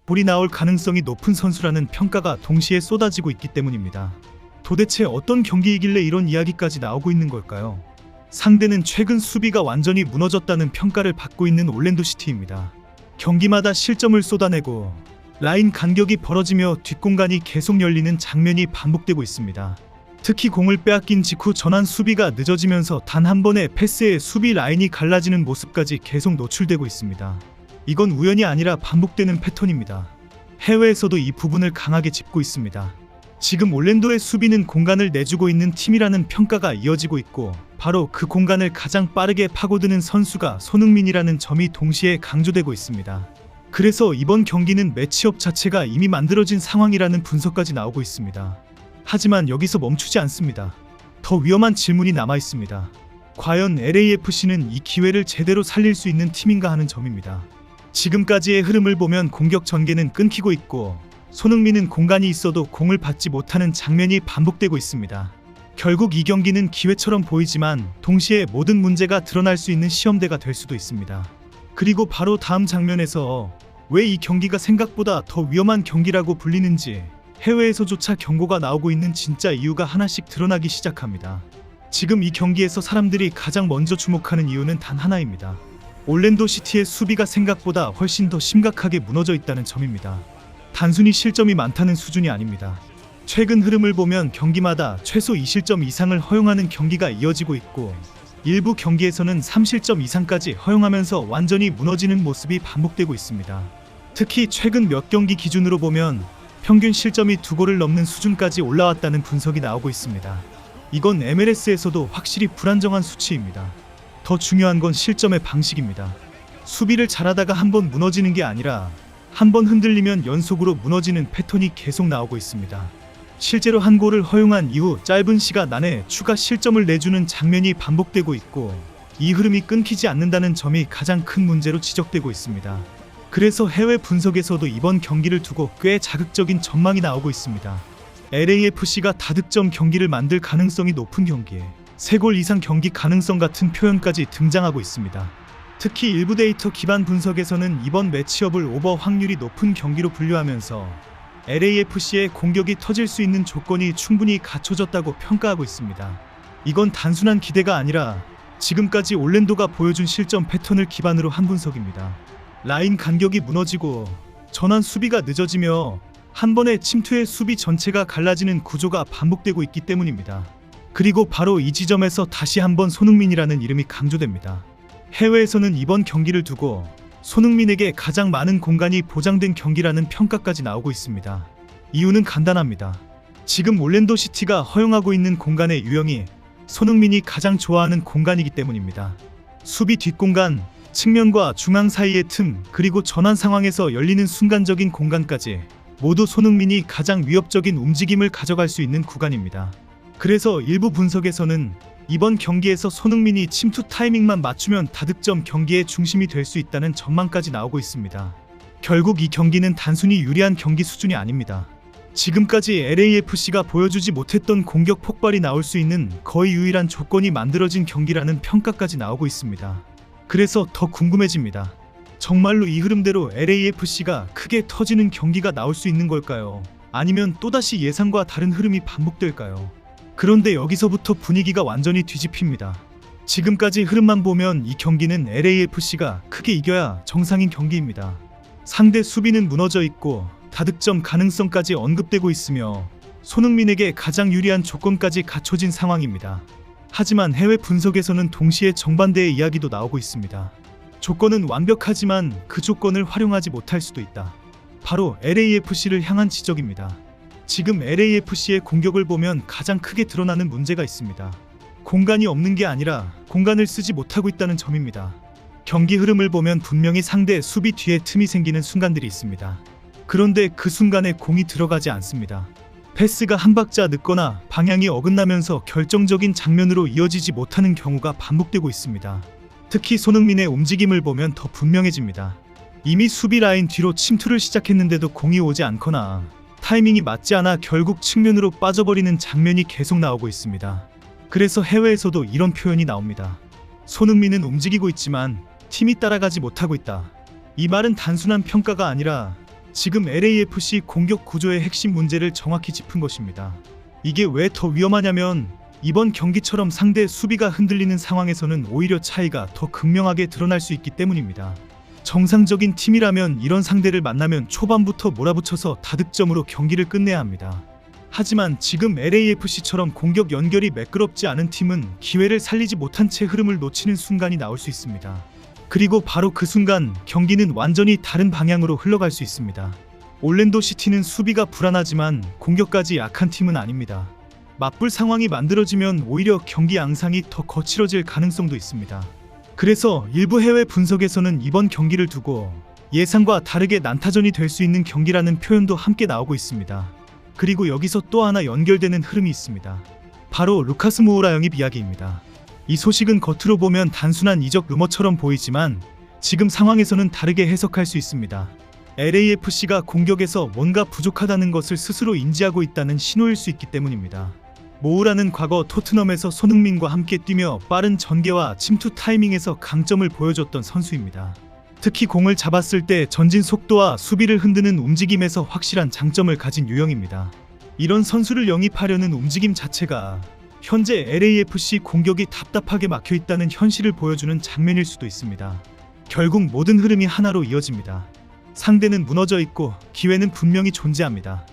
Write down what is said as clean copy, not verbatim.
볼이 나올 가능성이 높은 선수라는 평가가 동시에 쏟아지고 있기 때문입니다. 도대체 어떤 경기이길래 이런 이야기까지 나오고 있는 걸까요? 상대는 최근 수비가 완전히 무너졌다는 평가를 받고 있는 올랜도 시티입니다. 경기마다 실점을 쏟아내고 라인 간격이 벌어지며 뒷공간이 계속 열리는 장면이 반복되고 있습니다. 특히 공을 빼앗긴 직후 전환 수비가 늦어지면서 단 한 번의 패스에 수비 라인이 갈라지는 모습까지 계속 노출되고 있습니다. 이건 우연이 아니라 반복되는 패턴입니다. 해외에서도 이 부분을 강하게 짚고 있습니다. 지금 올랜도의 수비는 공간을 내주고 있는 팀이라는 평가가 이어지고 있고, 바로 그 공간을 가장 빠르게 파고드는 선수가 손흥민이라는 점이 동시에 강조되고 있습니다. 그래서 이번 경기는 매치업 자체가 이미 만들어진 상황이라는 분석까지 나오고 있습니다. 하지만 여기서 멈추지 않습니다. 더 위험한 질문이 남아 있습니다. 과연 LAFC는 이 기회를 제대로 살릴 수 있는 팀인가 하는 점입니다. 지금까지의 흐름을 보면 공격 전개는 끊기고 있고, 손흥민은 공간이 있어도 공을 받지 못하는 장면이 반복되고 있습니다. 결국 이 경기는 기회처럼 보이지만 동시에 모든 문제가 드러날 수 있는 시험대가 될 수도 있습니다. 그리고 바로 다음 장면에서 왜 이 경기가 생각보다 더 위험한 경기라고 불리는지, 해외에서조차 경고가 나오고 있는 진짜 이유가 하나씩 드러나기 시작합니다. 지금 이 경기에서 사람들이 가장 먼저 주목하는 이유는 단 하나입니다. 올랜도 시티의 수비가 생각보다 훨씬 더 심각하게 무너져 있다는 점입니다. 단순히 실점이 많다는 수준이 아닙니다. 최근 흐름을 보면 경기마다 최소 2실점 이상을 허용하는 경기가 이어지고 있고, 일부 경기에서는 3실점 이상까지 허용하면서 완전히 무너지는 모습이 반복되고 있습니다. 특히 최근 몇 경기 기준으로 보면 평균 실점이 2골을 넘는 수준까지 올라왔다는 분석이 나오고 있습니다. 이건 MLS에서도 확실히 불안정한 수치입니다. 더 중요한 건 실점의 방식입니다. 수비를 잘하다가 한번 무너지는 게 아니라 한번 흔들리면 연속으로 무너지는 패턴이 계속 나오고 있습니다. 실제로 한 골을 허용한 이후 짧은 시간 안에 추가 실점을 내주는 장면이 반복되고 있고, 이 흐름이 끊기지 않는다는 점이 가장 큰 문제로 지적되고 있습니다. 그래서 해외 분석에서도 이번 경기를 두고 꽤 자극적인 전망이 나오고 있습니다. LAFC가 다득점 경기를 만들 가능성이 높은 경기에 3골 이상 경기 가능성 같은 표현까지 등장하고 있습니다. 특히 일부 데이터 기반 분석에서는 이번 매치업을 오버 확률이 높은 경기로 분류하면서 LAFC의 공격이 터질 수 있는 조건이 충분히 갖춰졌다고 평가하고 있습니다. 이건 단순한 기대가 아니라 지금까지 올랜도가 보여준 실점 패턴을 기반으로 한 분석입니다. 라인 간격이 무너지고 전환 수비가 늦어지며 한 번의 침투에 수비 전체가 갈라지는 구조가 반복되고 있기 때문입니다. 그리고 바로 이 지점에서 다시 한번 손흥민이라는 이름이 강조됩니다. 해외에서는 이번 경기를 두고 손흥민에게 가장 많은 공간이 보장된 경기라는 평가까지 나오고 있습니다. 이유는 간단합니다. 지금 올랜도 시티가 허용하고 있는 공간의 유형이 손흥민이 가장 좋아하는 공간이기 때문입니다. 수비 뒷공간, 측면과 중앙 사이의 틈, 그리고 전환 상황에서 열리는 순간적인 공간까지 모두 손흥민이 가장 위협적인 움직임을 가져갈 수 있는 구간입니다. 그래서 일부 분석에서는 이번 경기에서 손흥민이 침투 타이밍만 맞추면 다득점 경기의 중심이 될 수 있다는 전망까지 나오고 있습니다. 결국 이 경기는 단순히 유리한 경기 수준이 아닙니다. 지금까지 LAFC가 보여주지 못했던 공격 폭발이 나올 수 있는 거의 유일한 조건이 만들어진 경기라는 평가까지 나오고 있습니다. 그래서 더 궁금해집니다. 정말로 이 흐름대로 LAFC가 크게 터지는 경기가 나올 수 있는 걸까요? 아니면 또다시 예상과 다른 흐름이 반복될까요? 그런데 여기서부터 분위기가 완전히 뒤집힙니다. 지금까지 흐름만 보면 이 경기는 LAFC가 크게 이겨야 정상인 경기입니다. 상대 수비는 무너져 있고 다득점 가능성까지 언급되고 있으며 손흥민에게 가장 유리한 조건까지 갖춰진 상황입니다. 하지만 해외 분석에서는 동시에 정반대의 이야기도 나오고 있습니다. 조건은 완벽하지만 그 조건을 활용하지 못할 수도 있다. 바로 LAFC를 향한 지적입니다. 지금 LAFC의 공격을 보면 가장 크게 드러나는 문제가 있습니다. 공간이 없는 게 아니라 공간을 쓰지 못하고 있다는 점입니다. 경기 흐름을 보면 분명히 상대 수비 뒤에 틈이 생기는 순간들이 있습니다. 그런데 그 순간에 공이 들어가지 않습니다. 패스가 한 박자 늦거나 방향이 어긋나면서 결정적인 장면으로 이어지지 못하는 경우가 반복되고 있습니다. 특히 손흥민의 움직임을 보면 더 분명해집니다. 이미 수비 라인 뒤로 침투를 시작했는데도 공이 오지 않거나 타이밍이 맞지 않아 결국 측면으로 빠져버리는 장면이 계속 나오고 있습니다. 그래서 해외에서도 이런 표현이 나옵니다. 손흥민은 움직이고 있지만 팀이 따라가지 못하고 있다. 이 말은 단순한 평가가 아니라 지금 LAFC 공격 구조의 핵심 문제를 정확히 짚은 것입니다. 이게 왜 더 위험하냐면 이번 경기처럼 상대 수비가 흔들리는 상황에서는 오히려 차이가 더 극명하게 드러날 수 있기 때문입니다. 정상적인 팀이라면 이런 상대를 만나면 초반부터 몰아붙여서 다득점으로 경기를 끝내야 합니다. 하지만 지금 LAFC처럼 공격 연결이 매끄럽지 않은 팀은 기회를 살리지 못한 채 흐름을 놓치는 순간이 나올 수 있습니다. 그리고 바로 그 순간 경기는 완전히 다른 방향으로 흘러갈 수 있습니다. 올랜도 시티는 수비가 불안하지만 공격까지 약한 팀은 아닙니다. 맞불 상황이 만들어지면 오히려 경기 양상이 더 거칠어질 가능성도 있습니다. 그래서 일부 해외 분석에서는 이번 경기를 두고 예상과 다르게 난타전이 될 수 있는 경기라는 표현도 함께 나오고 있습니다. 그리고 여기서 또 하나 연결되는 흐름이 있습니다. 바로 루카스 모우라 영입 이야기입니다. 이 소식은 겉으로 보면 단순한 이적 루머처럼 보이지만 지금 상황에서는 다르게 해석할 수 있습니다. LAFC가 공격에서 뭔가 부족하다는 것을 스스로 인지하고 있다는 신호일 수 있기 때문입니다. 모우라는 과거 토트넘에서 손흥민과 함께 뛰며 빠른 전개와 침투 타이밍에서 강점을 보여줬던 선수입니다. 특히 공을 잡았을 때 전진 속도와 수비를 흔드는 움직임에서 확실한 장점을 가진 유형입니다. 이런 선수를 영입하려는 움직임 자체가 현재 LAFC 공격이 답답하게 막혀있다는 현실을 보여주는 장면일 수도 있습니다. 결국 모든 흐름이 하나로 이어집니다. 상대는 무너져 있고 기회는 분명히 존재합니다.